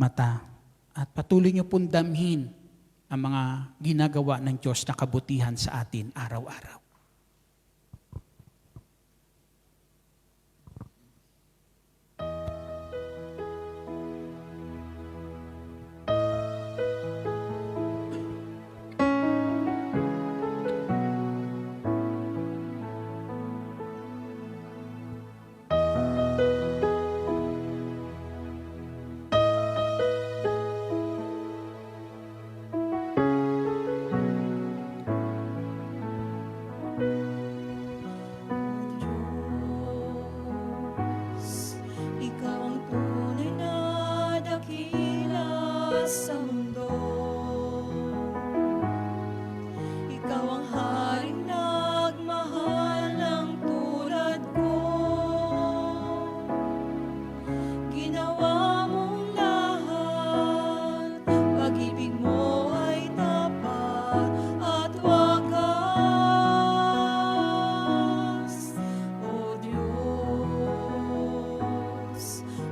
mata, at patuloy niyo pong damhin ang mga ginagawa ng Diyos na kabutihan sa atin araw-araw. Diyos, ikaw ang tunay na dakila sa mundo. Ikaw ang haring nagmahal ng tulad ko. Ginawa mong lahat, pag-ibig mo ay tapat at wagas. O Diyos,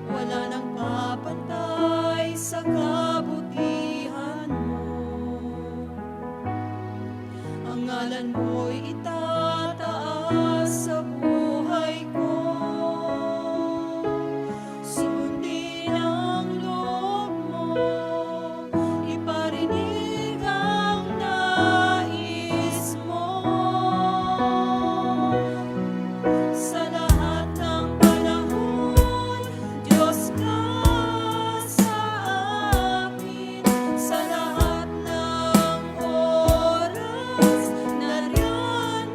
wala nang papantay sa kabutihan mo. Ang ngalan mo'y itataas sa buhay ko. Sundin ang loob mo, iparinig ang nais mo. Sa lahat ng panahon, Diyos ka sa amin. Sa lahat ng oras, nariyan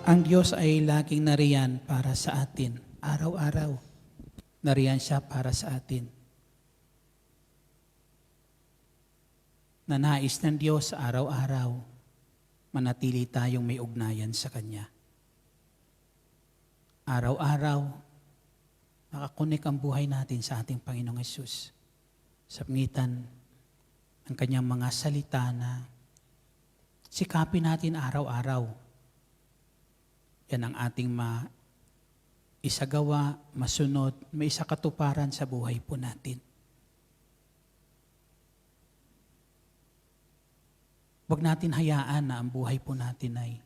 Ang Diyos ay laging nariyan para sa atin. Araw-araw, nariyan siya para sa atin. Nanais ng Diyos araw-araw, manatili tayong may ugnayan sa Kanya. Araw-araw, nakakunik ang buhay natin sa ating Panginoong Hesus sa pangitan ng Kanyang mga salita na sikapin natin araw-araw. Yan ang ating isagawa, masunod, may isakatuparan sa buhay po natin. Huwag natin hayaan na ang buhay po natin ay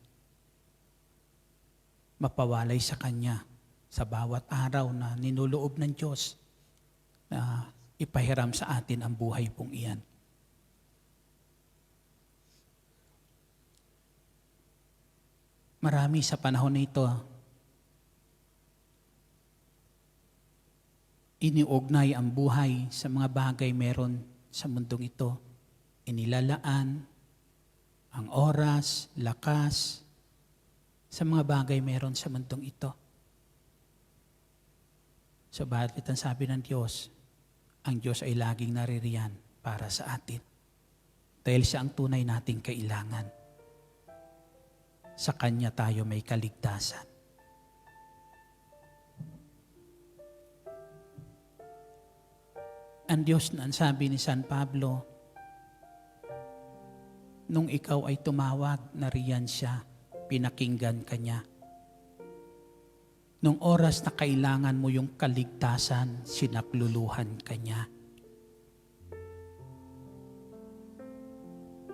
mapawalay sa Kanya sa bawat araw na ninuloob ng Diyos na ipahiram sa atin ang buhay pong iyan. Marami sa panahon na ito, iniugnay ang buhay sa mga bagay meron sa mundong ito. Inilalaan ang oras, lakas, sa mga bagay meron sa mundong ito. Subalit ang sabi ng Diyos, ang Diyos ay laging naririyan para sa atin. Dahil siya ang tunay nating kailangan. Sa Kanya tayo may kaligtasan. Ang Diyos na ang sabi ni San Pablo, nung ikaw ay tumawag, nariyan siya, pinakinggan ka niya. Nung oras na kailangan mo yung kaligtasan, sinakluluhan ka niya.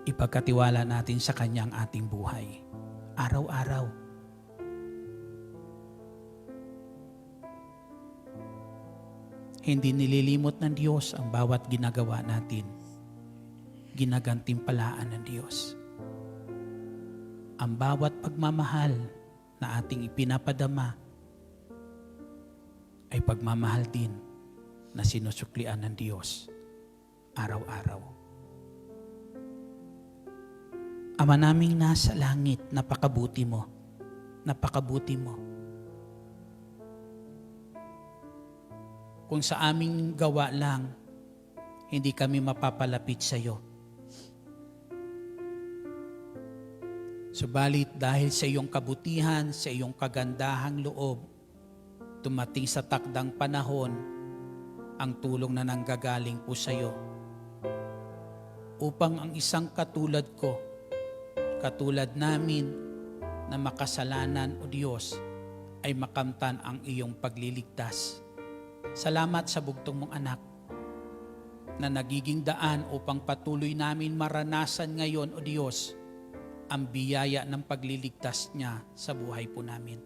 Ipagkatiwala natin sa Kanya ang ating buhay. Araw-araw. Hindi nililimot ng Diyos ang bawat ginagawa natin. Ginagantimpalaan ng Diyos. Ang bawat pagmamahal na ating ipinapadama ay pagmamahal din na sinusuklian ng Diyos araw-araw. Ama naming nasa langit, napakabuti mo. Napakabuti mo. Kung sa aming gawa lang, hindi kami mapapalapit sa iyo. Subalit dahil sa iyong kabutihan, sa iyong kagandahang loob, tumating sa takdang panahon ang tulong na nanggagaling po sa iyo. Upang ang isang katulad ko, katulad namin na makasalanan o Diyos ay makamtan ang iyong pagliligtas. Salamat sa bugtong mong anak na nagiging daan upang patuloy namin maranasan ngayon o Diyos ang biyaya ng pagliligtas niya sa buhay po namin.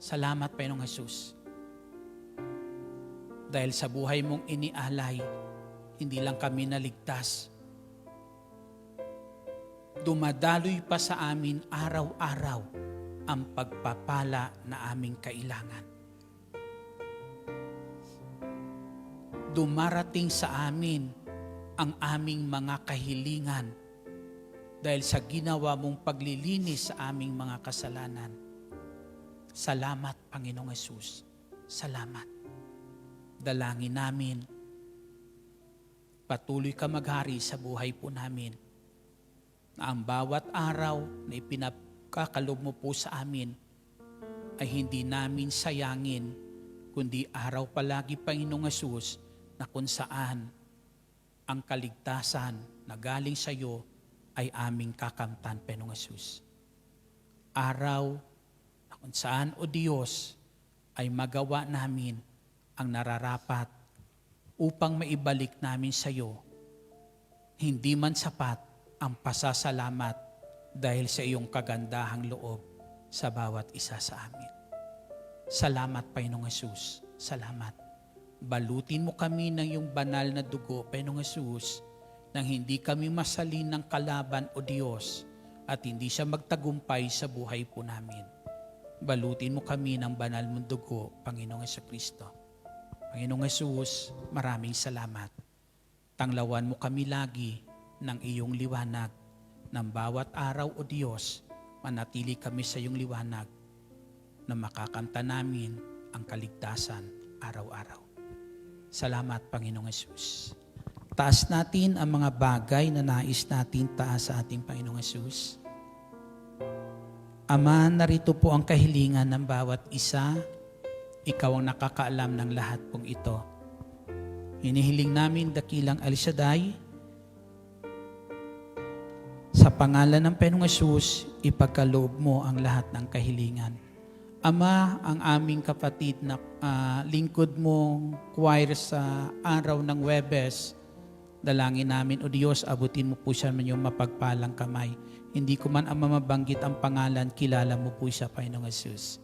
Salamat, Panginoong Hesus. Dahil sa buhay mong inialay, hindi lang kami naligtas. Dumadaloy pa sa amin araw-araw ang pagpapala na aming kailangan. Dumarating sa amin ang aming mga kahilingan dahil sa ginawa mong paglilinis sa aming mga kasalanan. Salamat, Panginoong Hesus. Salamat. Dalangin namin, patuloy ka maghari sa buhay po namin, na ang bawat araw na ipinagkakalob mo po sa amin ay hindi namin sayangin, kundi araw palagi, Panginoong Hesus, na kung saan ang kaligtasan na galing sa iyo ay aming kakamtan, Panginoong Hesus. Araw na kung saan, O Diyos, ay magawa namin ang nararapat upang maibalik namin sa iyo, hindi man sapat ang pasasalamat dahil sa iyong kagandahang loob sa bawat isa sa amin. Salamat, Panginoong Hesus. Salamat. Balutin mo kami ng iyong banal na dugo, Panginoong Hesus, nang hindi kami masalin ng kalaban, O Diyos, at hindi siya magtagumpay sa buhay po namin. Balutin mo kami ng banal mong dugo, Panginoong Jesucristo. Panginoong Hesus, maraming salamat. Tanglawan mo kami lagi ng iyong liwanag ng bawat araw, O Diyos, manatili kami sa iyong liwanag na makakanta namin ang kaligtasan araw-araw. Salamat, Panginoong Hesus. Taas natin ang mga bagay na nais natin taas sa ating Panginoong Hesus. Ama, narito po ang kahilingan ng bawat isa. Ikaw ang nakakaalam ng lahat pong ito. Hinihiling namin, dakilang El Shaddai, sa pangalan ng Panginoong Hesus, ipagkaloob mo ang lahat ng kahilingan. Ama, ang aming kapatid na lingkod mong choir sa araw ng Webes, dalangin namin, O Diyos, abutin mo po siya ng iyong mapagpalang kamay. Hindi ko man ama mabanggit ang pangalan, kilala mo po siya, Panginoong Hesus.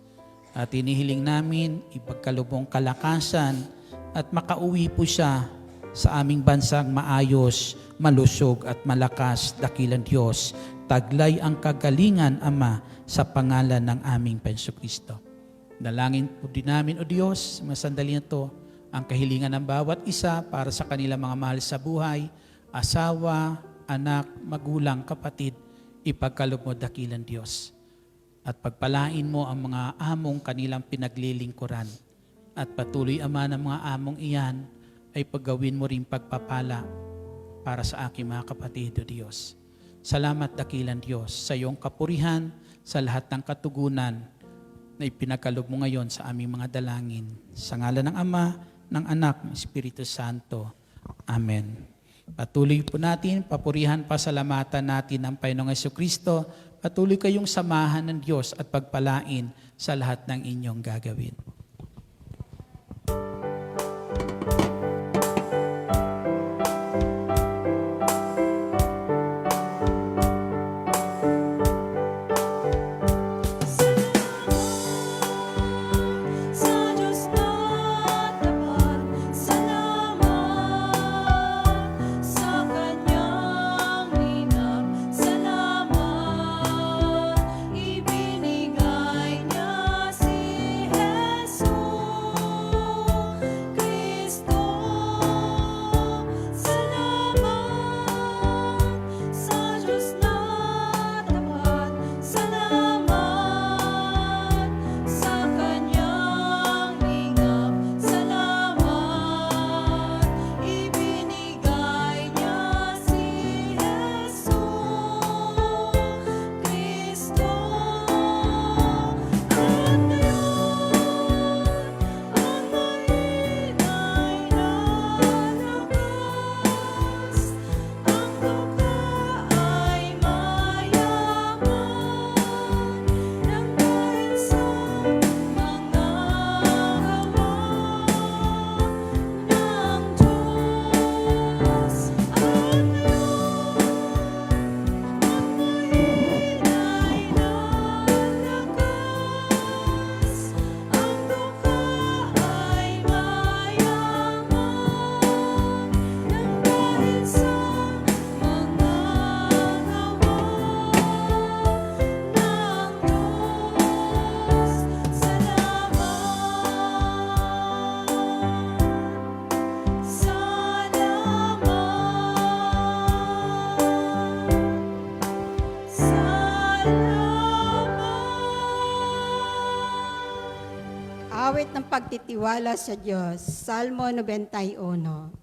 At inihiling namin, ipagkalubong kalakasan at makauwi po siya sa aming bansang maayos, malusog at malakas, dakilang Diyos. Taglay ang kagalingan, Ama, sa pangalan ng aming Panginoong Kristo. Dalangin po din namin, O Diyos, sa mga sandali na ito, ang kahilingan ng bawat isa para sa kanilang mga mahal sa buhay, asawa, anak, magulang, kapatid, ipagkaloob mo, dakilang Diyos. At pagpalain mo ang mga among kanilang pinaglilingkuran. At patuloy, Ama, ng mga among iyan ay paggawin mo rin pagpapala para sa aking mga kapatid, O Diyos. Salamat, dakilang Diyos, sa iyong kapurihan, sa lahat ng katugunan na ipinagkaloob mo ngayon sa aming mga dalangin. Sa ngalan ng Ama, ng Anak, ng Espiritu Santo. Amen. Patuloy po natin, papurihan, pasalamatan natin ang Panginoong Jesucristo. Patuloy kayong samahan ng Diyos at pagpalain sa lahat ng inyong gagawin. Sa Diyos na tapat, salamat sa Kanyang linap, salamat ibinigay niya si Jesu Kristo. Salamat sa Diyos na tapat, salamat sa Kanyang linap, salamat ibinigay niya si Jesu Kristo. At ngayon, ang mahinay na lakas, ang luka ay mayaman nang dahil sa mga gawa ng Diyos. At ngayon, ang mahinay na lakas, ang luka ay mayaman nang dahil sa mga gawa ng Diyos. Awit ng pagtitiwala sa Diyos, Salmo 91.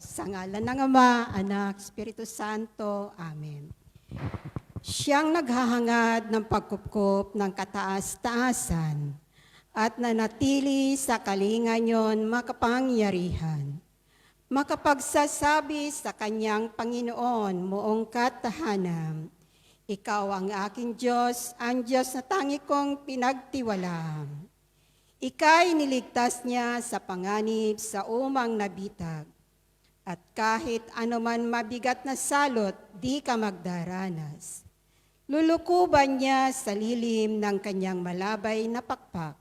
Sa ngalan ng Ama, Anak, Espiritu Santo. Amen. Siyang naghahangad ng pagkupkop ng kataas-taasan at nanatili sa kalingan yon makapangyarihan. Makapagsasabi sa kanyang Panginoon moong katahanan, Ikaw ang aking Diyos, ang Diyos na tangi kong pinagtiwalaan. Ika'y niligtas niya sa panganib sa umang nabitag. At kahit anuman mabigat na salot, di ka magdaranas. Lulukuban niya sa lilim ng kanyang malabay na pakpak.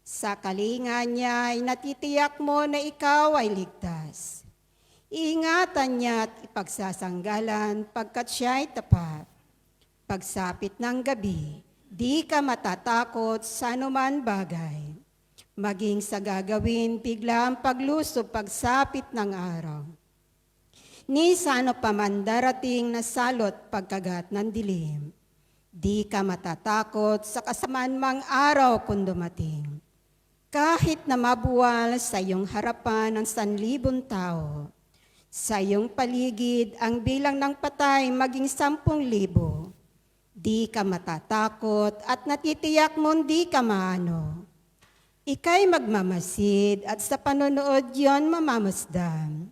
Sa kalinga niya ay natitiyak mo na ikaw ay ligtas. Iingatan niya at ipagsasanggalan pagkat siya'y tapat. Pagsapit ng gabi, di ka matatakot sa anuman bagay. Maging sa gagawin, biglang paglusob pagsapit ng araw. Ni sa ano pa man darating na salot pagkagat ng dilim. Di ka matatakot sa kasamaan mang araw kung dumating. Kahit na mabuwal sa iyong harapan ang 1,000 tao, sa iyong paligid ang bilang ng patay maging 10,000, di ka matatakot at natitiyak mong di ka maano. Ika'y magmamasid at sa panonood yon mamamasdan.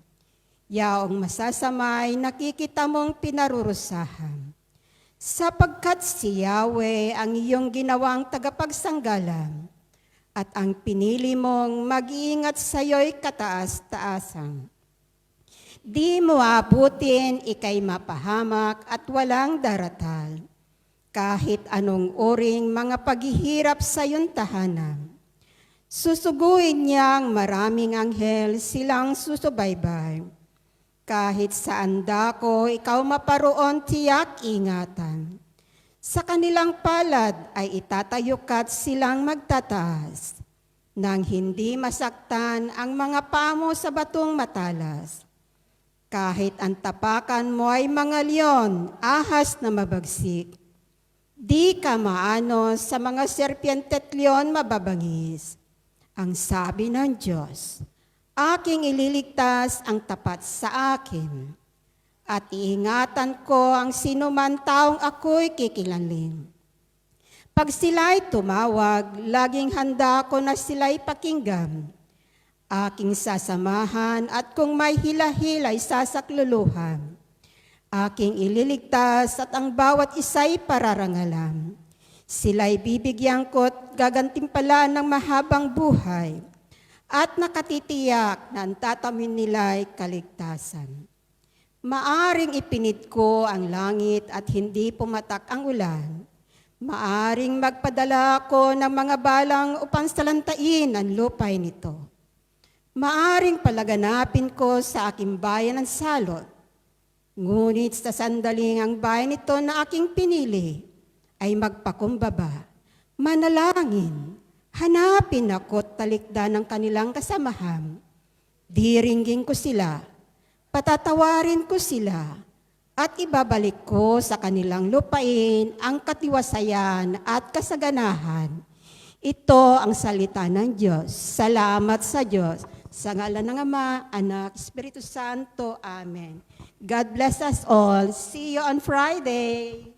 Yaong masasamay nakikita mong pinarurusahan. Sapagkat si Yahweh ang iyong ginawang tagapagsanggalang at ang pinili mong mag-iingat sa iyo'y kataas-taasan. Di mo abutin, ika'y mapahamak at walang daratal. Kahit anong uring mga paghihirap sa iyong tahanan. Susuguin niyang maraming anghel silang susubaybay. Kahit saan dako, ikaw maparoon tiyak ingatan. Sa kanilang palad ay itatayukat silang magtataas, nang hindi masaktan ang mga pamo sa batong matalas. Kahit ang tapakan mo ay mga leon, ahas na mabagsik, di ka maano sa mga serpiente at leon mababangis. Ang sabi ng Diyos, aking ililigtas ang tapat sa akin, at iingatan ko ang sinuman taong ako'y kikilanlin. Pag sila'y tumawag, laging handa ko na sila'y pakinggan. Aking sasamahan at kung may hila-hila'y sasakluluhan. Aking ililigtas at ang bawat isa'y pararangalan. Sila'y bibigyan ko't gagantimpalaan ng mahabang buhay at nakatitiyak na ang tatamin nila'y kaligtasan. Maaring ipinit ko ang langit at hindi pumatak ang ulan. Maaring magpadala ako ng mga balang upang salantain ang lupay nito. Maaring palaganapin ko sa aking bayan ang salot. Ngunit sa sandaling ang bayan nito na aking pinili ay magpakumbaba, manalangin, hanapin ako't talikdan ng kanilang kasamahan. Diringgin ko sila, patatawarin ko sila, at ibabalik ko sa kanilang lupain ang katiwasayan at kasaganahan. Ito ang salita ng Diyos. Salamat sa Diyos. Sa ngalan ng Ama, Anak, Espiritu Santo. Amen. God bless us all. See you on Friday.